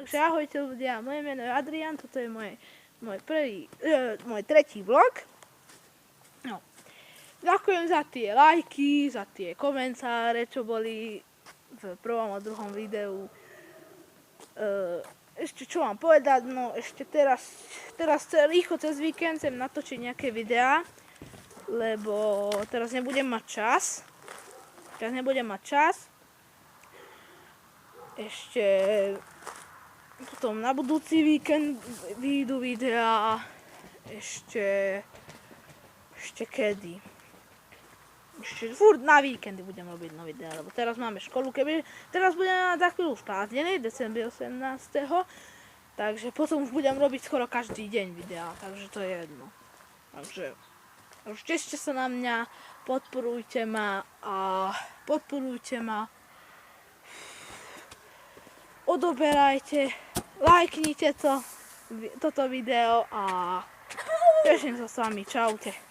Takže ahojte ľudia, moje meno je Adrian, toto je môj tretí vlog. No. Ďakujem za tie lajky, za tie komentáre, čo boli v prvom a druhom videu. Ešte čo mám povedať, no ešte teraz rýchlo cez víkend chcem natočiť nejaké videá, lebo teraz nebudem mať čas. Ešte potom na budúci víkend vyjdu videá, ešte kedy? Ešte furt na víkendy budem robiť nové videá, lebo teraz máme školu, teraz budeme mať za chvíľu už prázdniny, decembri 18. Takže potom už budem robiť skoro každý deň videá, takže to je jedno. Takže už tešte sa na mňa, podporujte ma, odoberajte, lajknite toto video a teším sa s vami, čaute.